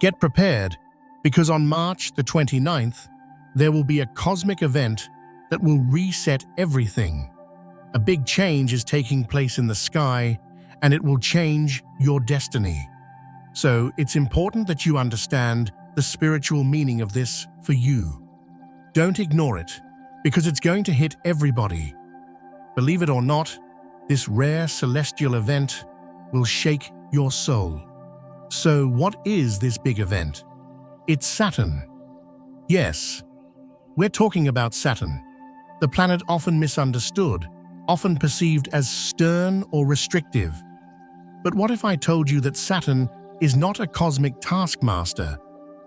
Get prepared, because on March the 29th, there will be a cosmic event that will reset everything. A big change is taking place in the sky, and it will change your destiny. So it's important that you understand the spiritual meaning of this for you. Don't ignore it, because it's going to hit everybody. Believe it or not, this rare celestial event will shake your soul. So what is this big event? It's Saturn. Yes, we're talking about Saturn, the planet often misunderstood, often perceived as stern or restrictive. But what if I told you that Saturn is not a cosmic taskmaster,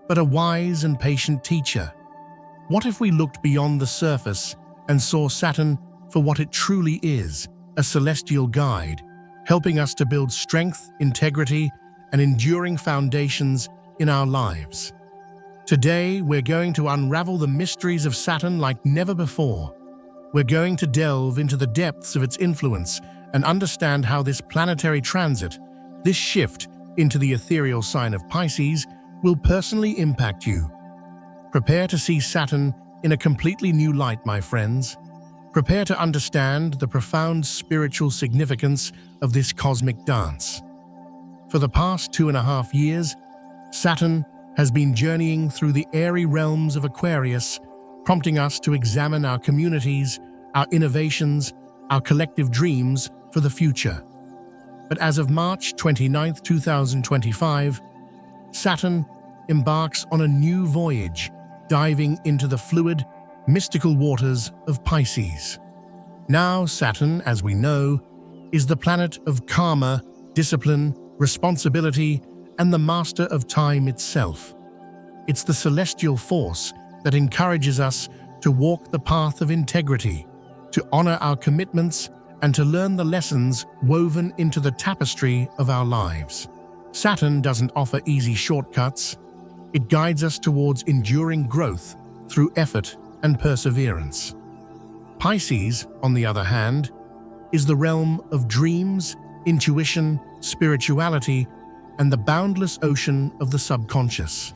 but a wise and patient teacher? What if we looked beyond the surface and saw Saturn for what it truly is, a celestial guide, helping us to build strength, integrity, and enduring foundations in our lives? Today, we're going to unravel the mysteries of Saturn like never before. We're going to delve into the depths of its influence and understand how this planetary transit, this shift into the ethereal sign of Pisces, will personally impact you. Prepare to see Saturn in a completely new light, my friends. Prepare to understand the profound spiritual significance of this cosmic dance. For the past 2.5 years, Saturn has been journeying through the airy realms of Aquarius, prompting us to examine our communities, our innovations, our collective dreams for the future. But as of March 29, 2025, Saturn embarks on a new voyage, diving into the fluid, mystical waters of Pisces. Now, Saturn, as we know, is the planet of karma, discipline, responsibility, and the master of time itself. It's the celestial force that encourages us to walk the path of integrity, to honor our commitments, and to learn the lessons woven into the tapestry of our lives. Saturn doesn't offer easy shortcuts. It guides us towards enduring growth through effort and perseverance. Pisces, on the other hand, is the realm of dreams, intuition, spirituality, and the boundless ocean of the subconscious.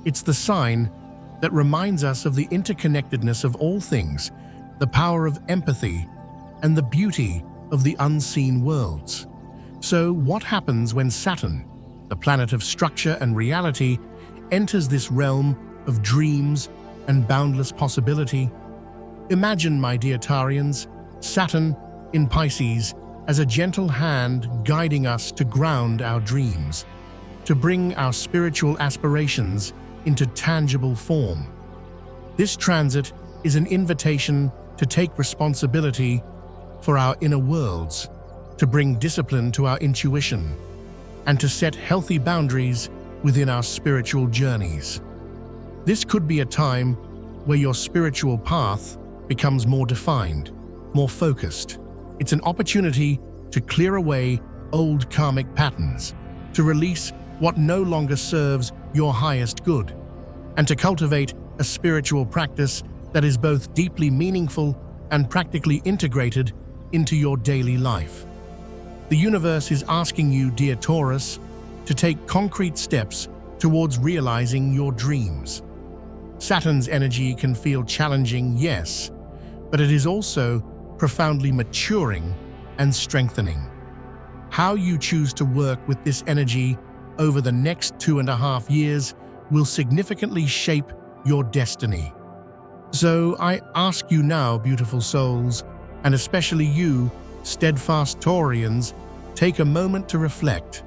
It's the sign that reminds us of the interconnectedness of all things, the power of empathy, and the beauty of the unseen worlds. So, what happens when Saturn, the planet of structure and reality, enters this realm of dreams and boundless possibility? Imagine, my dear Taurians, Saturn in Pisces as a gentle hand guiding us to ground our dreams, to bring our spiritual aspirations into tangible form. This transit is an invitation to take responsibility for our inner worlds, to bring discipline to our intuition, and to set healthy boundaries within our spiritual journeys. This could be a time where your spiritual path becomes more defined, more focused. It's an opportunity to clear away old karmic patterns, to release what no longer serves your highest good, and to cultivate a spiritual practice that is both deeply meaningful and practically integrated into your daily life. The universe is asking you, dear Taurus, to take concrete steps towards realizing your dreams. Saturn's energy can feel challenging, yes, but it is also profoundly maturing and strengthening. How you choose to work with this energy over the next 2.5 years will significantly shape your destiny. So I ask you now, beautiful souls, and especially you, steadfast Taurians, take a moment to reflect.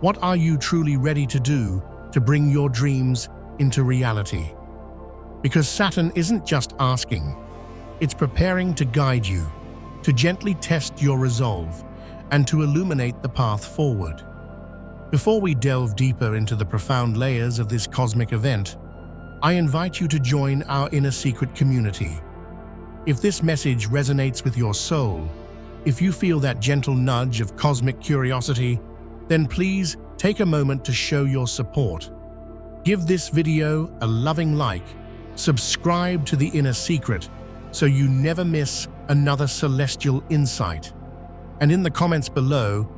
What are you truly ready to do to bring your dreams into reality? Because Saturn isn't just asking, it's preparing to guide you, to gently test your resolve, and to illuminate the path forward. Before we delve deeper into the profound layers of this cosmic event, I invite you to join our inner secret community. If this message resonates with your soul, if you feel that gentle nudge of cosmic curiosity, then please take a moment to show your support. Give this video a loving like, subscribe to the inner secret so you never miss another celestial insight. And in the comments below,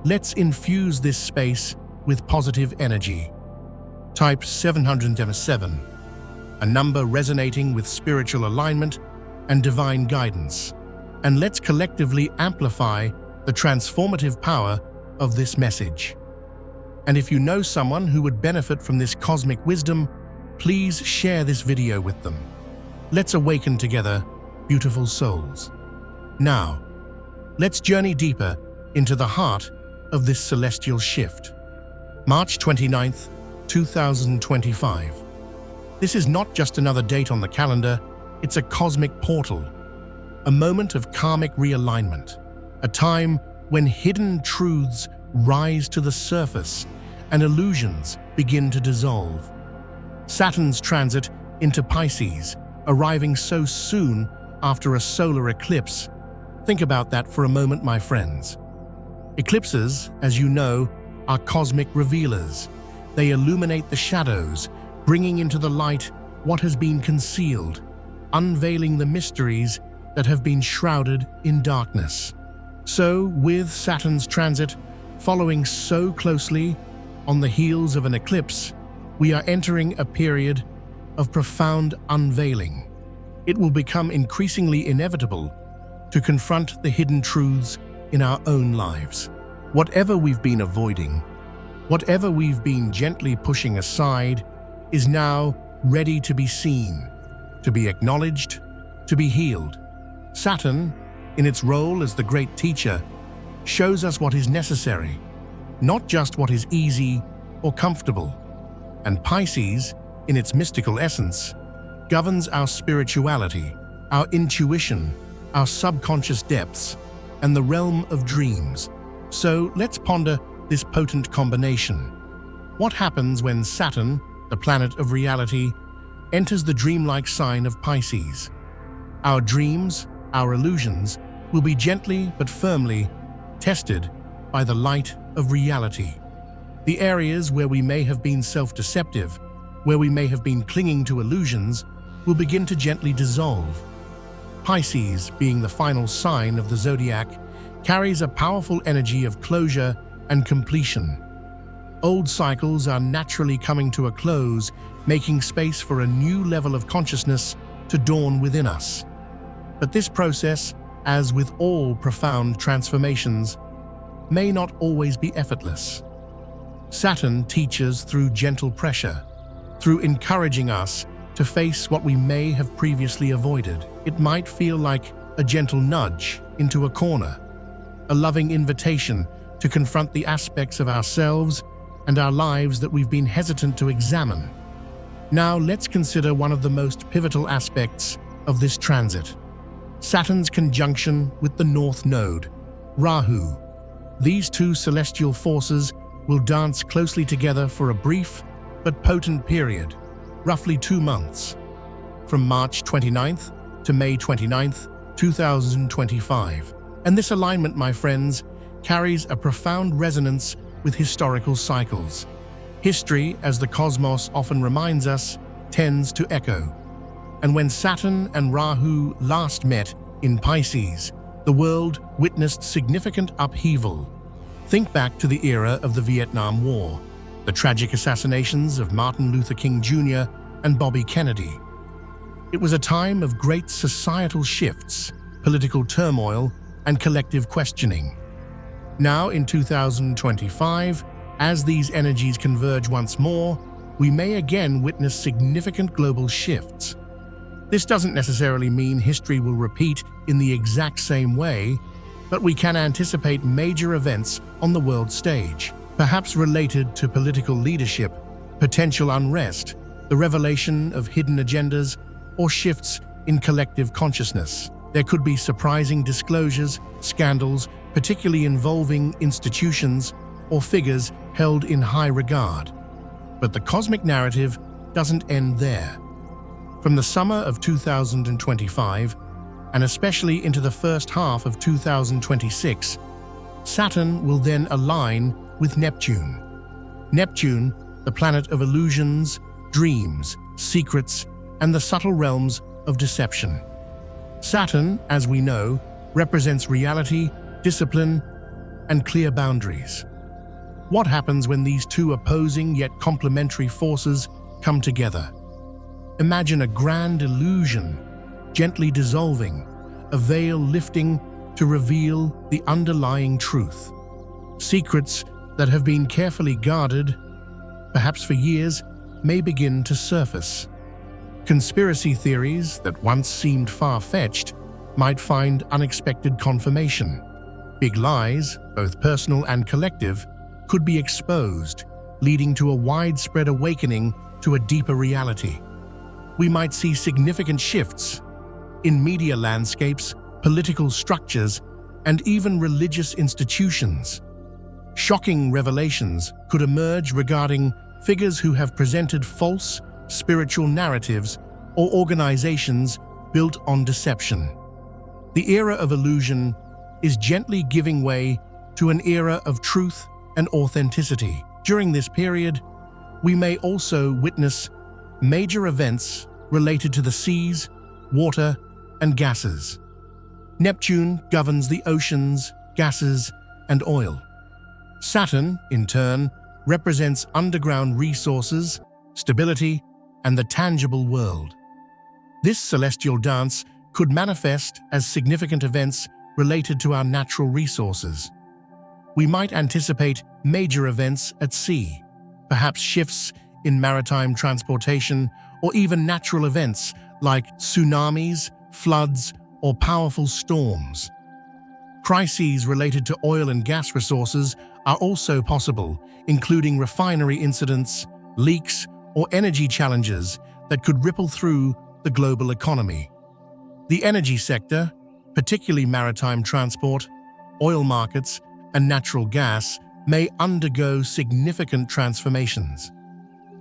let's infuse this space with positive energy. Type 777, a number resonating with spiritual alignment and divine guidance. And let's collectively amplify the transformative power of this message. And if you know someone who would benefit from this cosmic wisdom, please share this video with them. Let's awaken together, beautiful souls. Now, let's journey deeper into the heart of this celestial shift. March 29th, 2025. This is not just another date on the calendar, it's a cosmic portal, a moment of karmic realignment, a time when hidden truths rise to the surface and illusions begin to dissolve. Saturn's transit into Pisces, arriving so soon after a solar eclipse. Think about that for a moment, my friends. Eclipses, as you know, are cosmic revealers. They illuminate the shadows, bringing into the light what has been concealed, unveiling the mysteries that have been shrouded in darkness. So, with Saturn's transit following so closely on the heels of an eclipse, we are entering a period of profound unveiling. It will become increasingly inevitable to confront the hidden truths in our own lives. Whatever we've been avoiding, whatever we've been gently pushing aside, is now ready to be seen, to be acknowledged, to be healed. Saturn, in its role as the great teacher, shows us what is necessary, not just what is easy or comfortable. And Pisces, in its mystical essence, governs our spirituality, our intuition, our subconscious depths, and the realm of dreams. So let's ponder this potent combination. What happens when Saturn, the planet of reality, enters the dreamlike sign of Pisces? Our dreams, our illusions, will be gently but firmly tested by the light of reality. The areas where we may have been self-deceptive, where we may have been clinging to illusions, will begin to gently dissolve. Pisces, being the final sign of the zodiac, carries a powerful energy of closure and completion. Old cycles are naturally coming to a close, making space for a new level of consciousness to dawn within us. But this process, as with all profound transformations, may not always be effortless. Saturn teaches through gentle pressure, through encouraging us to face what we may have previously avoided. It might feel like a gentle nudge into a corner, a loving invitation to confront the aspects of ourselves and our lives that we've been hesitant to examine. Now let's consider one of the most pivotal aspects of this transit: Saturn's conjunction with the North Node, Rahu. These two celestial forces will dance closely together for a brief but potent period, roughly 2 months, from March 29th to May 29th, 2025. And this alignment, my friends, carries a profound resonance with historical cycles. History, as the cosmos often reminds us, tends to echo. And when Saturn and Rahu last met in Pisces, the world witnessed significant upheaval. Think back to the era of the Vietnam War, the tragic assassinations of Martin Luther King Jr. and Bobby Kennedy. It was a time of great societal shifts, political turmoil, and collective questioning. Now in 2025, as these energies converge once more, we may again witness significant global shifts. This doesn't necessarily mean history will repeat in the exact same way, but we can anticipate major events on the world stage, perhaps related to political leadership, potential unrest, the revelation of hidden agendas, or shifts in collective consciousness. There could be surprising disclosures, scandals, particularly involving institutions or figures held in high regard. But the cosmic narrative doesn't end there. From the summer of 2025, and especially into the first half of 2026, Saturn will then align with Neptune. Neptune, the planet of illusions, dreams, secrets, and the subtle realms of deception. Saturn, as we know, represents reality, discipline, and clear boundaries. What happens when these two opposing yet complementary forces come together? Imagine a grand illusion, gently dissolving, a veil lifting to reveal the underlying truth. Secrets that have been carefully guarded, perhaps for years, may begin to surface. Conspiracy theories that once seemed far-fetched might find unexpected confirmation. Big lies, both personal and collective, could be exposed, leading to a widespread awakening to a deeper reality. We might see significant shifts in media landscapes, political structures, and even religious institutions. Shocking revelations could emerge regarding figures who have presented false spiritual narratives or organizations built on deception. The era of illusion is gently giving way to an era of truth and authenticity. During this period, we may also witness major events related to the seas, water, and gases. Neptune governs the oceans, gases, and oil. Saturn, in turn, represents underground resources, stability, and the tangible world. This celestial dance could manifest as significant events related to our natural resources. We might anticipate major events at sea, perhaps shifts in maritime transportation, or even natural events like tsunamis, floods, or powerful storms. Crises related to oil and gas resources are also possible, including refinery incidents, leaks, or energy challenges that could ripple through the global economy. The energy sector, particularly maritime transport, oil markets, and natural gas, may undergo significant transformations.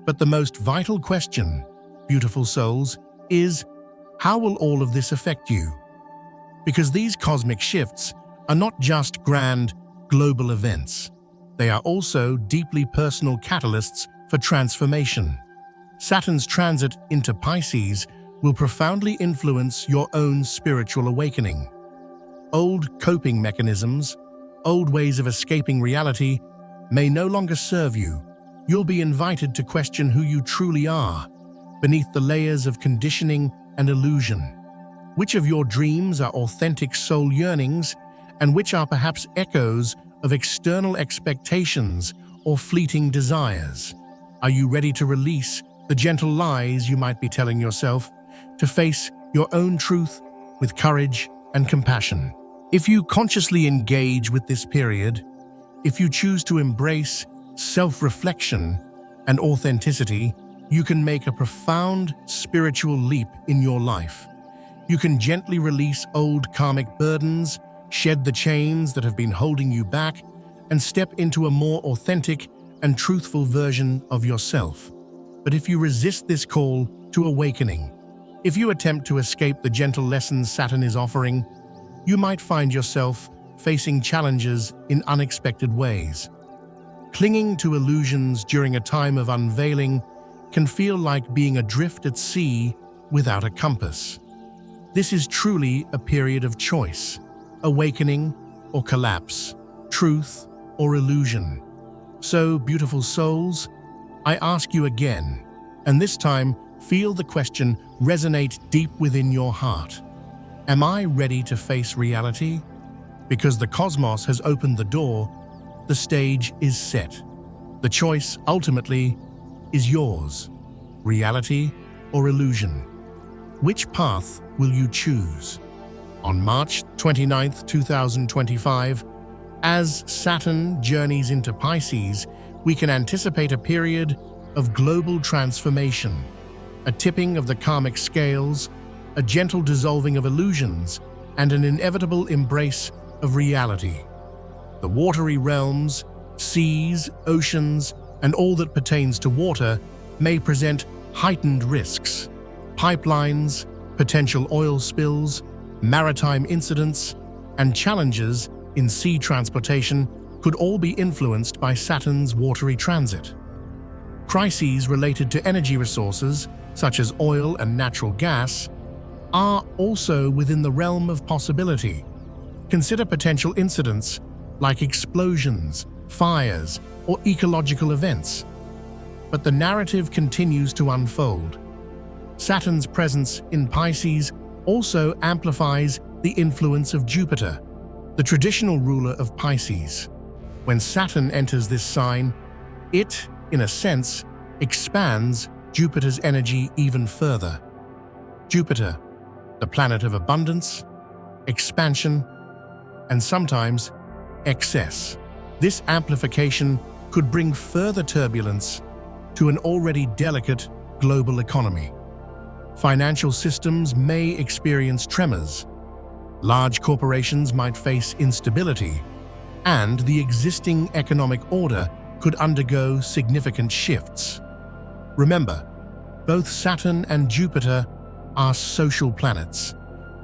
But the most vital question, beautiful souls, is how will all of this affect you? Because these cosmic shifts are not just grand global events. They are also deeply personal catalysts for transformation. Saturn's transit into Pisces will profoundly influence your own spiritual awakening. Old coping mechanisms, old ways of escaping reality, may no longer serve you. You'll be invited to question who you truly are, beneath the layers of conditioning and illusion. Which of your dreams are authentic soul yearnings, and which are perhaps echoes of external expectations or fleeting desires? Are you ready to release the gentle lies you might be telling yourself, to face your own truth with courage and compassion? If you consciously engage with this period, if you choose to embrace self-reflection and authenticity, you can make a profound spiritual leap in your life. You can gently release old karmic burdens, shed the chains that have been holding you back, and step into a more authentic and truthful version of yourself. But if you resist this call to awakening, if you attempt to escape the gentle lessons Saturn is offering, you might find yourself facing challenges in unexpected ways. Clinging to illusions during a time of unveiling can feel like being adrift at sea without a compass. This is truly a period of choice, awakening or collapse, truth or illusion. So, beautiful souls, I ask you again, and this time feel the question resonate deep within your heart. Am I ready to face reality? Because the cosmos has opened the door, the stage is set. The choice, ultimately, is yours. Reality or illusion? Which path will you choose? On March 29, 2025, as Saturn journeys into Pisces, we can anticipate a period of global transformation, a tipping of the karmic scales, a gentle dissolving of illusions, and an inevitable embrace of reality. The watery realms, seas, oceans, and all that pertains to water may present heightened risks. Pipelines, potential oil spills, maritime incidents, and challenges in sea transportation could all be influenced by Saturn's watery transit. Crises related to energy resources, such as oil and natural gas, are also within the realm of possibility. Consider potential incidents like explosions, fires, or ecological events. But the narrative continues to unfold. Saturn's presence in Pisces also amplifies the influence of Jupiter, the traditional ruler of Pisces. When Saturn enters this sign, it, in a sense, expands Jupiter's energy even further. Jupiter, the planet of abundance, expansion, and sometimes excess. This amplification could bring further turbulence to an already delicate global economy. Financial systems may experience tremors, large corporations might face instability, and the existing economic order could undergo significant shifts. Remember, both Saturn and Jupiter are social planets,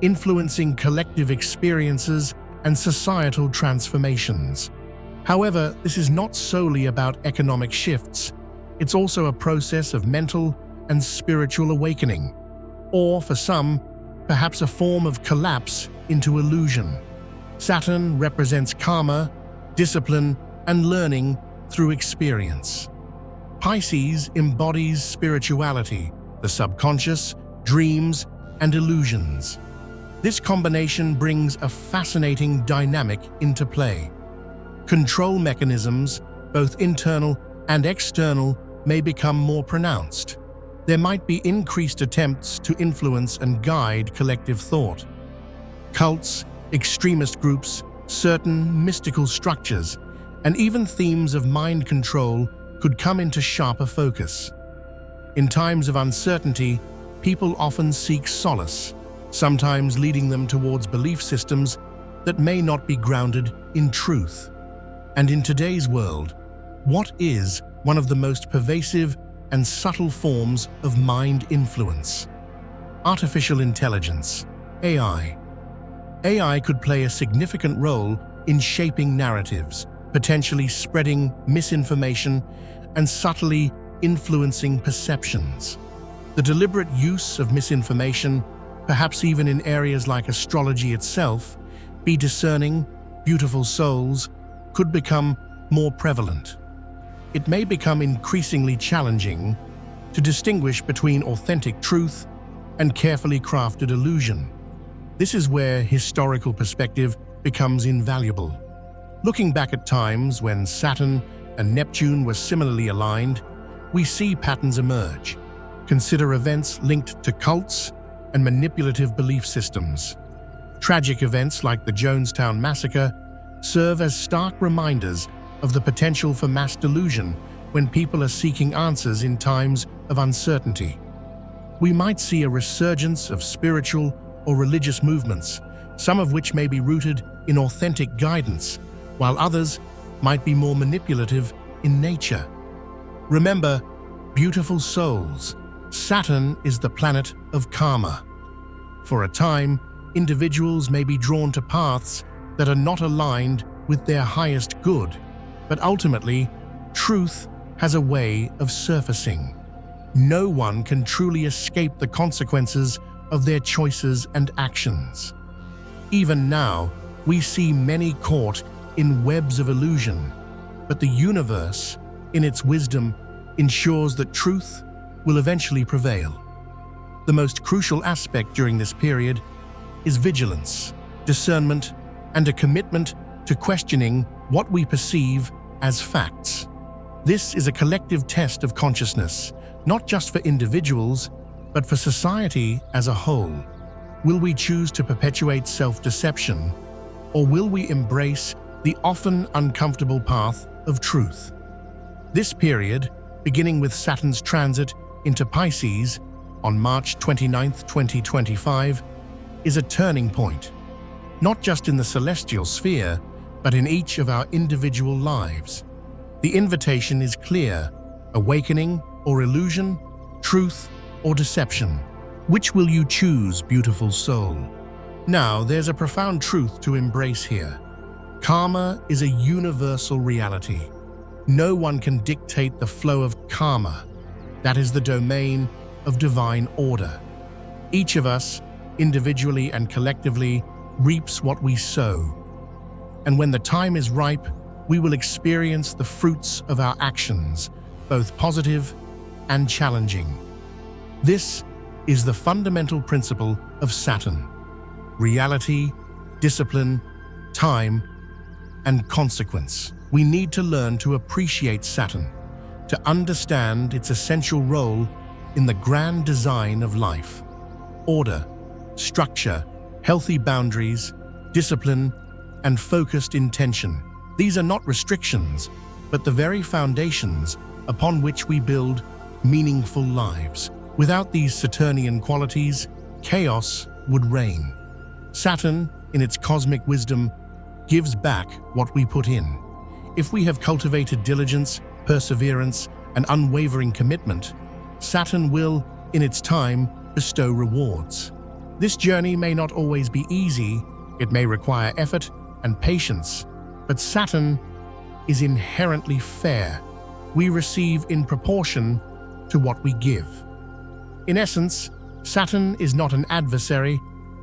influencing collective experiences and societal transformations. However, this is not solely about economic shifts. It's also a process of mental and spiritual awakening, or for some, perhaps a form of collapse into illusion. Saturn represents karma, discipline, and learning through experience. Pisces embodies spirituality, the subconscious, dreams, and illusions. This combination brings a fascinating dynamic into play. Control mechanisms, both internal and external, may become more pronounced. There might be increased attempts to influence and guide collective thought. Cults, extremist groups, certain mystical structures, and even themes of mind control could come into sharper focus. In times of uncertainty, people often seek solace, sometimes leading them towards belief systems that may not be grounded in truth. And in today's world, what is one of the most pervasive and subtle forms of mind influence? Artificial intelligence, AI. AI could play a significant role in shaping narratives, potentially spreading misinformation and subtly influencing perceptions. The deliberate use of misinformation, perhaps even in areas like astrology itself, be discerning, beautiful souls, could become more prevalent. It may become increasingly challenging to distinguish between authentic truth and carefully crafted illusion. This is where historical perspective becomes invaluable. Looking back at times when Saturn and Neptune were similarly aligned, we see patterns emerge. Consider events linked to cults and manipulative belief systems. Tragic events like the Jonestown Massacre serve as stark reminders of the potential for mass delusion when people are seeking answers in times of uncertainty. We might see a resurgence of spiritual or religious movements, some of which may be rooted in authentic guidance, while others might be more manipulative in nature. Remember, beautiful souls, Saturn is the planet of karma. For a time, individuals may be drawn to paths that are not aligned with their highest good, but ultimately, truth has a way of surfacing. No one can truly escape the consequences of their choices and actions. Even now, we see many caught in webs of illusion, but the universe, in its wisdom, ensures that truth will eventually prevail. The most crucial aspect during this period is vigilance, discernment, and a commitment to questioning what we perceive as facts. This is a collective test of consciousness, not just for individuals, but for society as a whole. Will we choose to perpetuate self-deception, or will we embrace the often uncomfortable path of truth? This period, beginning with Saturn's transit into Pisces on March 29, 2025, is a turning point, not just in the celestial sphere, but in each of our individual lives. The invitation is clear: awakening or illusion, truth or deception. Which will you choose, beautiful soul? Now, there's a profound truth to embrace here. Karma is a universal reality. No one can dictate the flow of karma. That is the domain of divine order. Each of us, individually and collectively, reaps what we sow. And when the time is ripe, we will experience the fruits of our actions, both positive and challenging. This is the fundamental principle of Saturn: reality, discipline, time, and consequence. We need to learn to appreciate Saturn, to understand its essential role in the grand design of life. Order, structure, healthy boundaries, discipline, and focused intention. These are not restrictions, but the very foundations upon which we build meaningful lives. Without these Saturnian qualities, chaos would reign. Saturn, in its cosmic wisdom, gives back what we put in. If we have cultivated diligence, perseverance, and unwavering commitment, Saturn will, in its time, bestow rewards. This journey may not always be easy, it may require effort and patience, but Saturn is inherently fair. We receive in proportion to what we give. In essence, Saturn is not an adversary,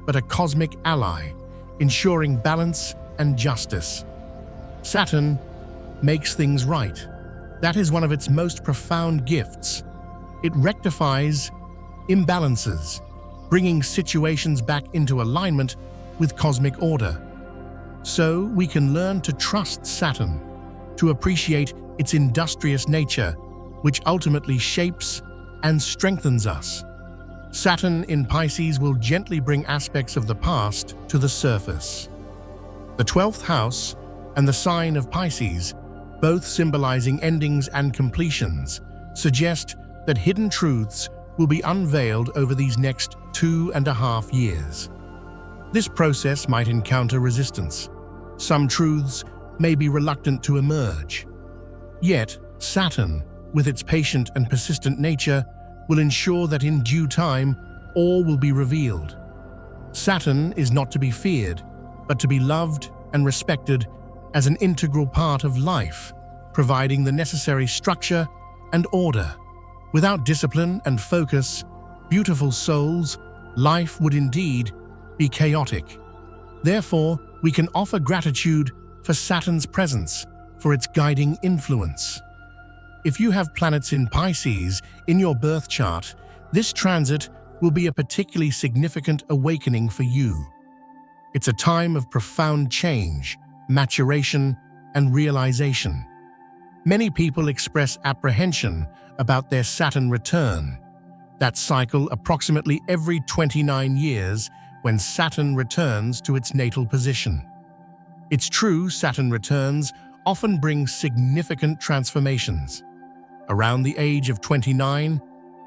but a cosmic ally, ensuring balance and justice. Saturn makes things right. That is one of its most profound gifts. It rectifies imbalances, bringing situations back into alignment with cosmic order. So we can learn to trust Saturn, to appreciate its industrious nature, which ultimately shapes and strengthens us. Saturn in Pisces will gently bring aspects of the past to the surface. The 12th house and the sign of Pisces, both symbolizing endings and completions, suggest that hidden truths will be unveiled over these next 2.5 years. This process might encounter resistance. Some truths may be reluctant to emerge. Yet, Saturn, with its patient and persistent nature, will ensure that in due time, all will be revealed. Saturn is not to be feared, but to be loved and respected as an integral part of life, providing the necessary structure and order. Without discipline and focus, beautiful souls, life would indeed be chaotic. Therefore, we can offer gratitude for Saturn's presence, for its guiding influence. If you have planets in Pisces in your birth chart, this transit will be a particularly significant awakening for you. It's a time of profound change, maturation, and realization. Many people express apprehension about their Saturn return, that cycle approximately every 29 years when Saturn returns to its natal position. It's true, Saturn returns often bring significant transformations. Around the age of 29,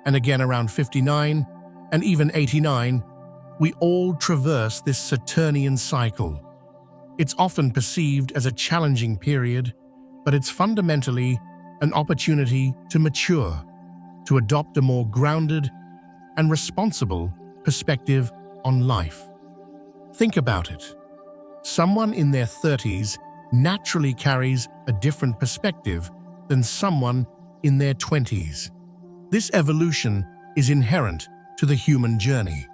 and again around 59, and even 89, we all traverse this Saturnian cycle. It's often perceived as a challenging period, but it's fundamentally an opportunity to mature, to adopt a more grounded and responsible perspective on life. Think about it. Someone in their 30s naturally carries a different perspective than someone in their 20s. This evolution is inherent to the human journey.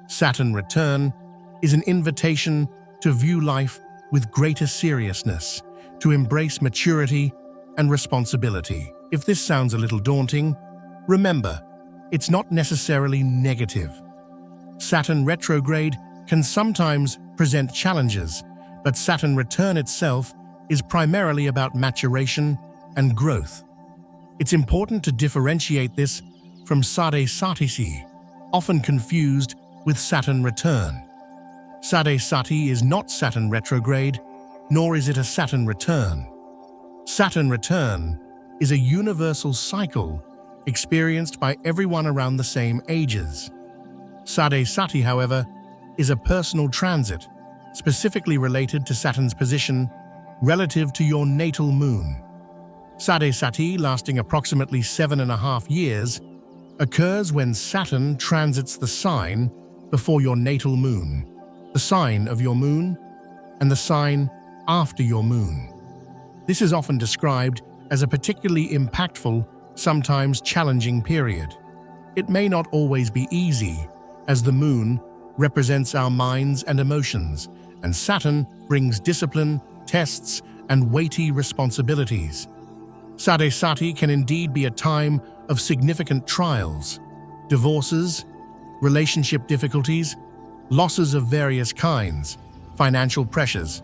Saturn return is an invitation to view life with greater seriousness, to embrace maturity and responsibility. If this sounds a little daunting, remember, it's not necessarily negative. Saturn retrograde can sometimes present challenges, but Saturn return itself is primarily about maturation and growth. It's important to differentiate this from Sade Sati, often confused with Saturn return. Sade Sati is not Saturn retrograde, nor is it a Saturn return. Saturn return is a universal cycle experienced by everyone around the same ages. Sade Sati, however, is a personal transit, specifically related to Saturn's position relative to your natal moon. Sade Sati, lasting approximately 7.5 years, occurs when Saturn transits the sign before your natal moon, the sign of your moon, and the sign after your moon. This is often described as a particularly impactful, sometimes challenging period. It may not always be easy, as the moon represents our minds and emotions, and Saturn brings discipline, tests, and weighty responsibilities. Sade Sati can indeed be a time of significant trials, divorces, relationship difficulties, losses of various kinds, financial pressures.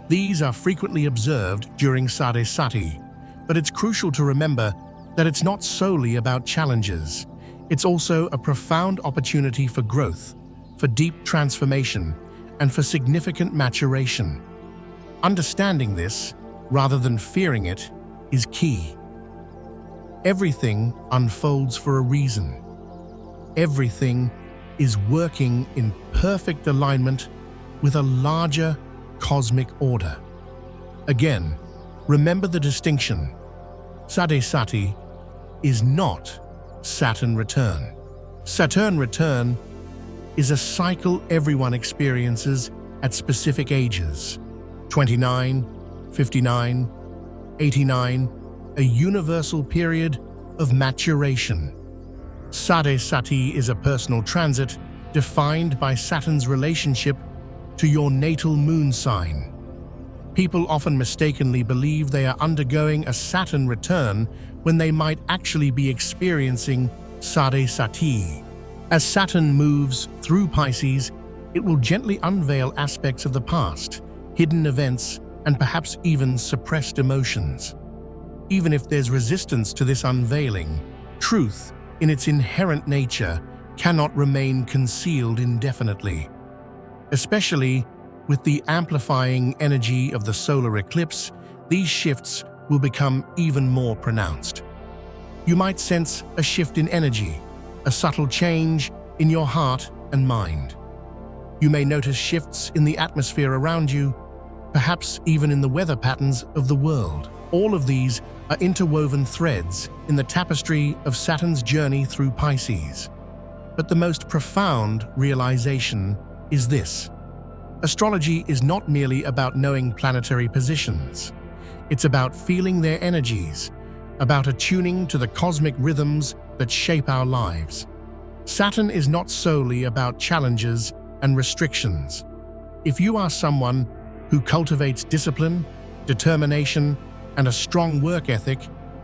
These are frequently observed during Sade Sati, but it's crucial to remember that it's not solely about challenges. It's also a profound opportunity for growth, for deep transformation, and for significant maturation. Understanding this, rather than fearing it, is key. Everything unfolds for a reason. Everything is working in perfect alignment with a larger cosmic order. Again, remember the distinction. Sade Sati is not Saturn return. Saturn return is a cycle everyone experiences at specific ages. 29, 59, 89, a universal period of maturation. Sade Sati is a personal transit defined by Saturn's relationship to your natal moon sign. People often mistakenly believe they are undergoing a Saturn return when they might actually be experiencing Sade Sati. As Saturn moves through Pisces, it will gently unveil aspects of the past, hidden events, and perhaps even suppressed emotions. Even if there's resistance to this unveiling, truth, in its inherent nature, cannot remain concealed indefinitely. Especially with the amplifying energy of the solar eclipse, these shifts will become even more pronounced. You might sense a shift in energy, a subtle change in your heart and mind. You may notice shifts in the atmosphere around you, perhaps even in the weather patterns of the world. All of these are interwoven threads in the tapestry of Saturn's journey through Pisces. But the most profound realization is this: astrology is not merely about knowing planetary positions. It's about feeling their energies, about attuning to the cosmic rhythms that shape our lives. Saturn is not solely about challenges and restrictions. If you are someone who cultivates discipline, determination, and a strong work ethic,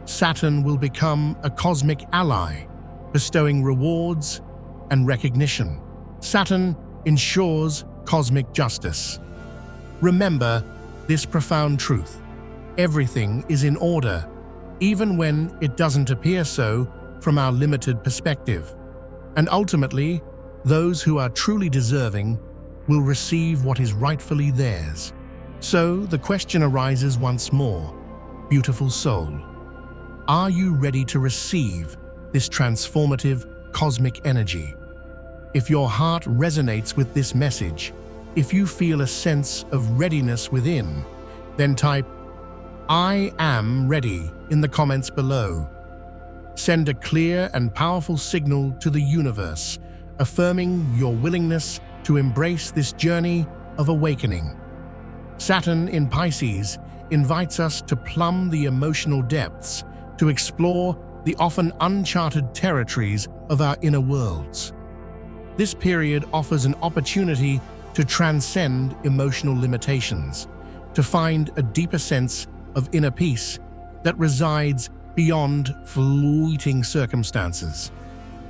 Saturn will become a cosmic ally, bestowing rewards and recognition. Saturn ensures cosmic justice. Remember this profound truth: everything is in order, even when it doesn't appear so from our limited perspective. And ultimately, those who are truly deserving will receive what is rightfully theirs. So the question arises once more, beautiful soul, are you ready to receive this transformative cosmic energy? If your heart resonates with this message, if you feel a sense of readiness within, then type "I am ready" in the comments below. Send a clear and powerful signal to the universe, affirming your willingness to embrace this journey of awakening. Saturn in Pisces invites us to plumb the emotional depths, to explore the often uncharted territories of our inner worlds. This period offers an opportunity to transcend emotional limitations, to find a deeper sense of inner peace that resides beyond fleeting circumstances.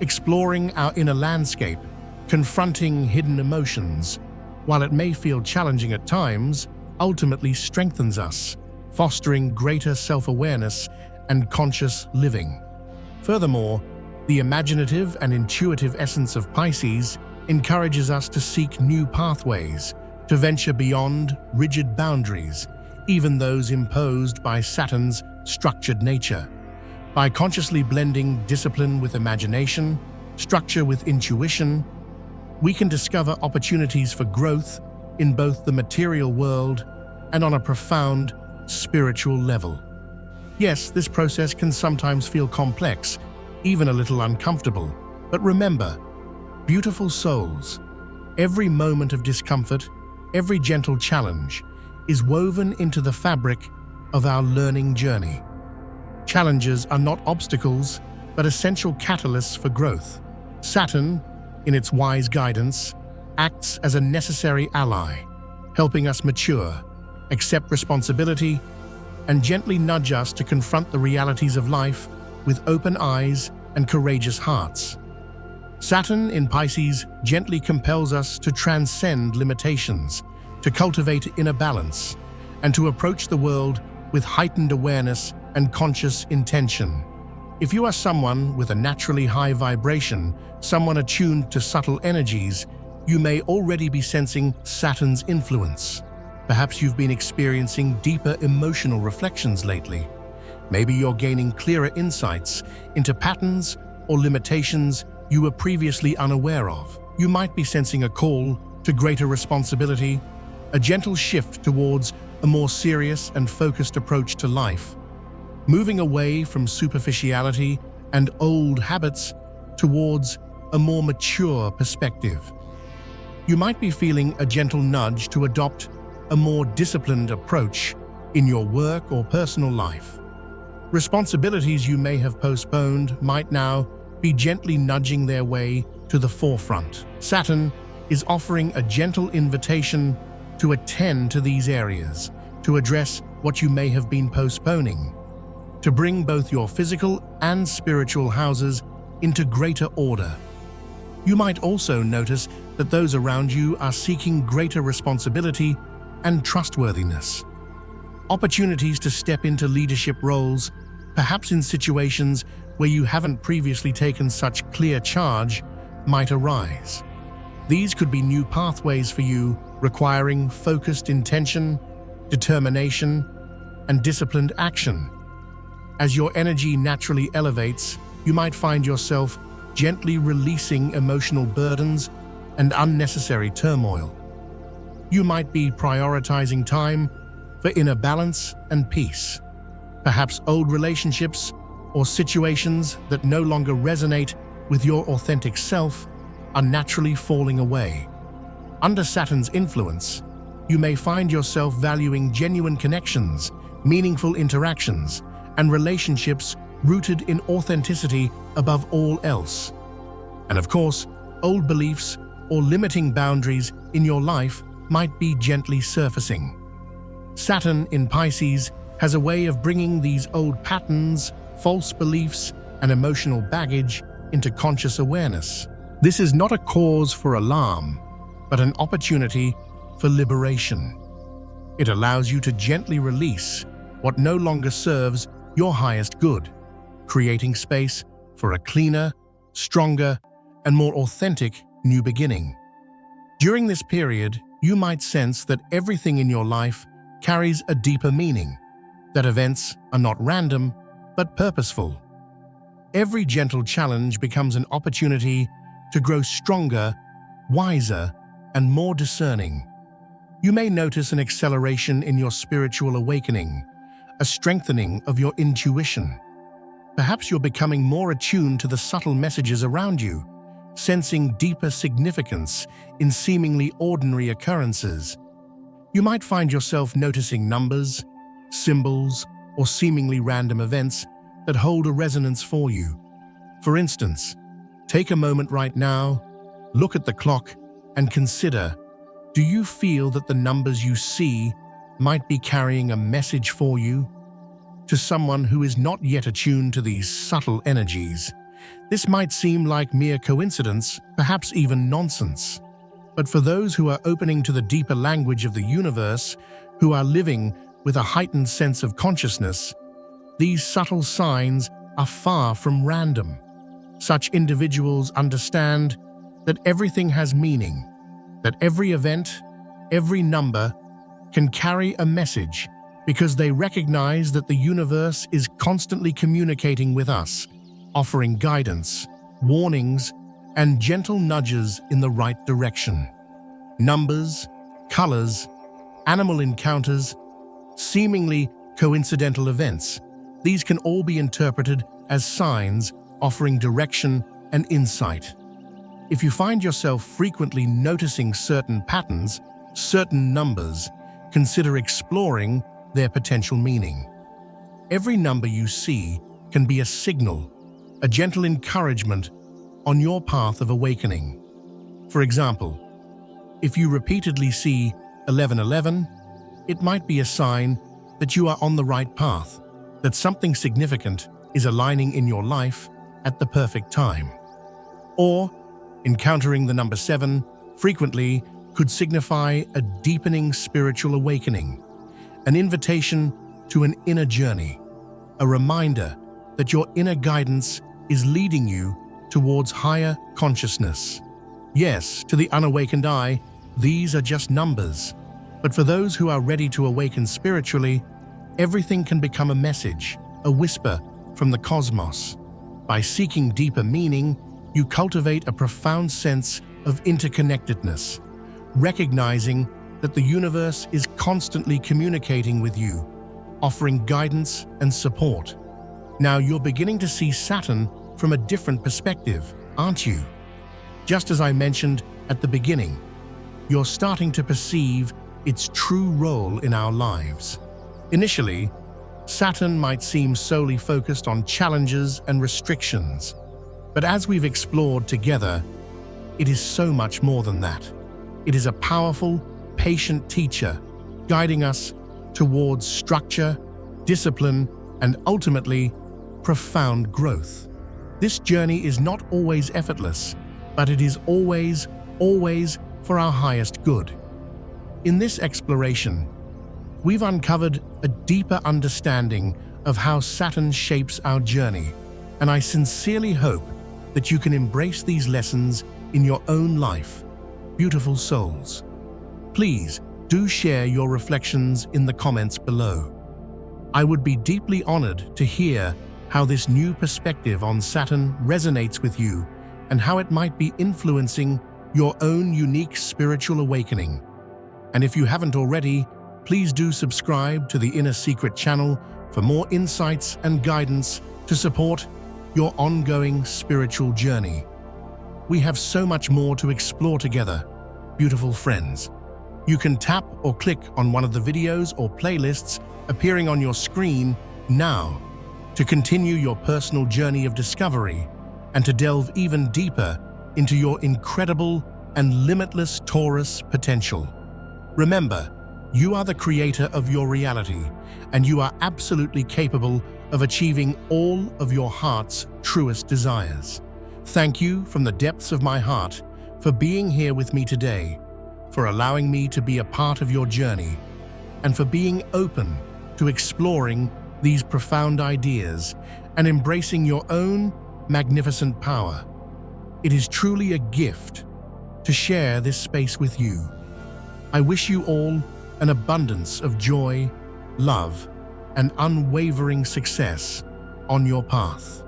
Exploring our inner landscape, confronting hidden emotions, while it may feel challenging at times, ultimately strengthens us, fostering greater self-awareness and conscious living. Furthermore, the imaginative and intuitive essence of Pisces encourages us to seek new pathways, to venture beyond rigid boundaries, even those imposed by Saturn's structured nature. By consciously blending discipline with imagination, structure with intuition, we can discover opportunities for growth in both the material world and on a profound spiritual level. Yes, this process can sometimes feel complex, even a little uncomfortable, but remember, beautiful souls, every moment of discomfort, every gentle challenge is woven into the fabric of our learning journey. Challenges are not obstacles, but essential catalysts for growth. Saturn, in its wise guidance, acts as a necessary ally, helping us mature, accept responsibility, and gently nudge us to confront the realities of life with open eyes and courageous hearts. Saturn in Pisces gently compels us to transcend limitations, to cultivate inner balance, and to approach the world with heightened awareness and conscious intention. If you are someone with a naturally high vibration, someone attuned to subtle energies, you may already be sensing Saturn's influence. Perhaps you've been experiencing deeper emotional reflections lately. Maybe you're gaining clearer insights into patterns or limitations you were previously unaware of. You might be sensing a call to greater responsibility, a gentle shift towards a more serious and focused approach to life, moving away from superficiality and old habits towards a more mature perspective. You might be feeling a gentle nudge to adopt a more disciplined approach in your work or personal life. Responsibilities you may have postponed might now be gently nudging their way to the forefront. Saturn is offering a gentle invitation to attend to these areas, to address what you may have been postponing, to bring both your physical and spiritual houses into greater order. You might also notice that those around you are seeking greater responsibility and trustworthiness. Opportunities to step into leadership roles, perhaps in situations where you haven't previously taken such clear charge, might arise. These could be new pathways for you, requiring focused intention, determination, and disciplined action. As your energy naturally elevates, you might find yourself gently releasing emotional burdens and unnecessary turmoil. You might be prioritizing time for inner balance and peace. Perhaps old relationships or situations that no longer resonate with your authentic self are naturally falling away. Under Saturn's influence, you may find yourself valuing genuine connections, meaningful interactions, and relationships rooted in authenticity above all else. And of course, old beliefs or limiting boundaries in your life might be gently surfacing. Saturn in Pisces has a way of bringing these old patterns, false beliefs, and emotional baggage into conscious awareness. This is not a cause for alarm, but an opportunity for liberation. It allows you to gently release what no longer serves your highest good, creating space for a cleaner, stronger, and more authentic new beginning. During this period, you might sense that everything in your life carries a deeper meaning, that events are not random, but purposeful. Every gentle challenge becomes an opportunity to grow stronger, wiser, and more discerning. You may notice an acceleration in your spiritual awakening, a strengthening of your intuition. Perhaps you're becoming more attuned to the subtle messages around you, sensing deeper significance in seemingly ordinary occurrences. You might find yourself noticing numbers, symbols, or seemingly random events that hold a resonance for you. For instance, take a moment right now, look at the clock, and consider, do you feel that the numbers you see might be carrying a message for you? To someone who is not yet attuned to these subtle energies, this might seem like mere coincidence, perhaps even nonsense. But for those who are opening to the deeper language of the universe, who are living with a heightened sense of consciousness, these subtle signs are far from random. Such individuals understand that everything has meaning, that every event, every number can carry a message, because they recognize that the universe is constantly communicating with us, offering guidance, warnings, and gentle nudges in the right direction. Numbers, colors, animal encounters, seemingly coincidental events, these can all be interpreted as signs offering direction and insight. If you find yourself frequently noticing certain patterns, certain numbers, consider exploring their potential meaning. Every number you see can be a signal, a gentle encouragement on your path of awakening. For example, if you repeatedly see 1111, it might be a sign that you are on the right path, that something significant is aligning in your life at the perfect time. Or, encountering the number 7 frequently could signify a deepening spiritual awakening, an invitation to an inner journey, a reminder that your inner guidance is leading you towards higher consciousness. Yes, to the unawakened eye, these are just numbers. But for those who are ready to awaken spiritually, everything can become a message, a whisper from the cosmos. By seeking deeper meaning, you cultivate a profound sense of interconnectedness, recognizing that the universe is constantly communicating with you, offering guidance and support. Now you're beginning to see Saturn from a different perspective, aren't you? Just as I mentioned at the beginning, you're starting to perceive its true role in our lives. Initially, Saturn might seem solely focused on challenges and restrictions, but as we've explored together, it is so much more than that. It is a powerful, patient teacher, guiding us towards structure, discipline, and ultimately, profound growth. This journey is not always effortless, but it is always for our highest good. In this exploration, we've uncovered a deeper understanding of how Saturn shapes our journey, and I sincerely hope that you can embrace these lessons in your own life, beautiful souls. Please do share your reflections in the comments below. I would be deeply honored to hear how this new perspective on Saturn resonates with you and how it might be influencing your own unique spiritual awakening. And if you haven't already, please do subscribe to the Inner Secret channel for more insights and guidance to support your ongoing spiritual journey. We have so much more to explore together, beautiful friends. You can tap or click on one of the videos or playlists appearing on your screen now to continue your personal journey of discovery and to delve even deeper into your incredible and limitless Taurus potential. Remember, you are the creator of your reality, and you are absolutely capable of achieving all of your heart's truest desires. Thank you from the depths of my heart for being here with me today, for allowing me to be a part of your journey, and for being open to exploring these profound ideas and embracing your own magnificent power. It is truly a gift to share this space with you. I wish you all an abundance of joy, love, and unwavering success on your path.